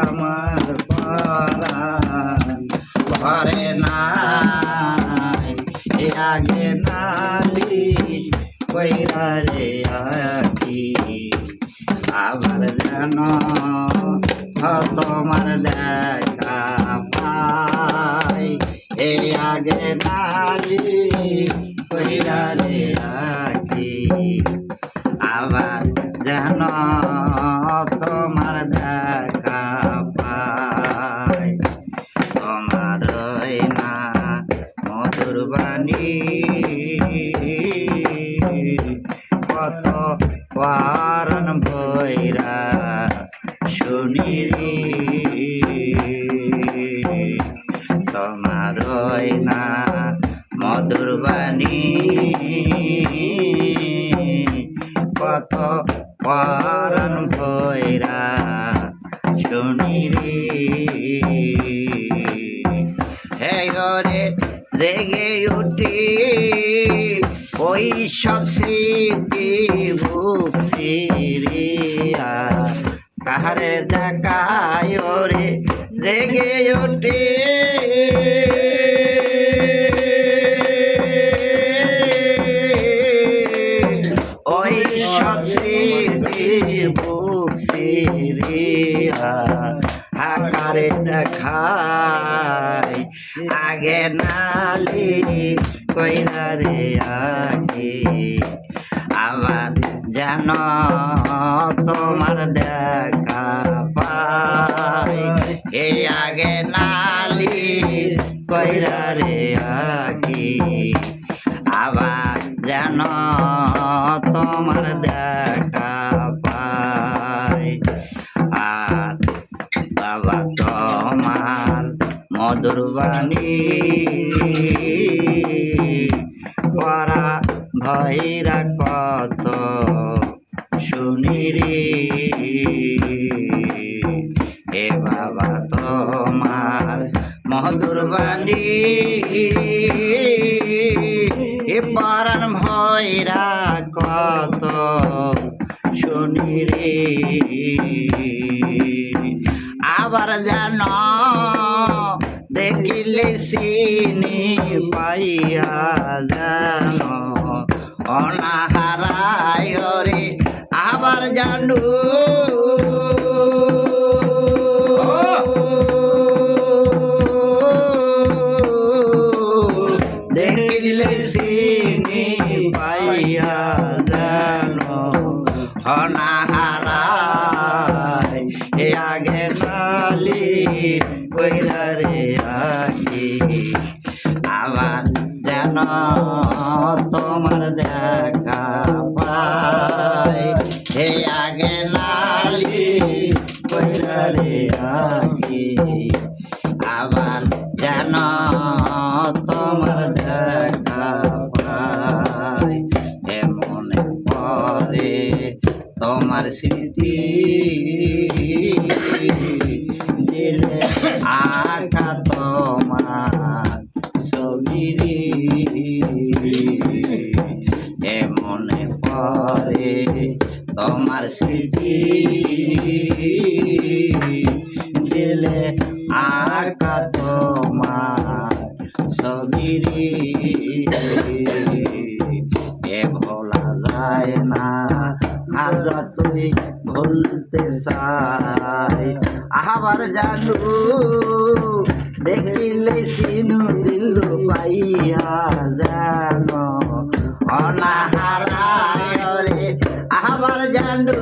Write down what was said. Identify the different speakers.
Speaker 1: আমার পরাণ ঘরে নাই আগে নালি কইরা রে আকি আবার যেন তোমার দেখা পাই এ আগে নালি কইরা রে আকি আবার যেন তোমার দেখা পাই তোমার না মধুর বাণী কত পারন ভৈরা শুনি তোমার না মধুর বাণী কত পারন ভৈরা শুনি হে গরে জেগে উঠি ওই সব স্মৃতি ভুক্তি রিয়া কাহারে দেখায় রে জেগে উঠি ওই সব স্মৃতি ভুক্তি রিয়া আকারে দেখায় আগে নালি কইরা রে আগে আবার যেন তোমার দেখা পাই এ আগে নালি কইরা রে আগে আবার যেন তোমার দেখা পাই আর বাবা তোমার মধুর বাণী পরা ভৈরা কত শুনি রে এ বাবা তোমার মধুর বাণী এ পরাণ ভৈরা কত শুনি রে আবার যেন দেখিলে চিনি পাইয়া যেন অনাহারায় রে আবার জানু দেখিলে চিনি পাইয়া যেন অনাহারায় এ আগে নালি কইরা রে আকি আবার যেন তোমার দেখা পাই হে আগে নালি কইরা রে আকি আবার যেন তোমার দেখা পাই হে মনে পড়ে তোমার স্মৃতি দিলে আঁকা তোমার ছবি এ মনে পড়ে তোমার স্মৃতি দিলে আঁকা তোমার ছবি এ ভোলা যায় না আজ তুই ভুলতে চাই আবার জানু দেখিলে সিনু দিল পাইয়া জানো অনাহারায় রে আবার জানু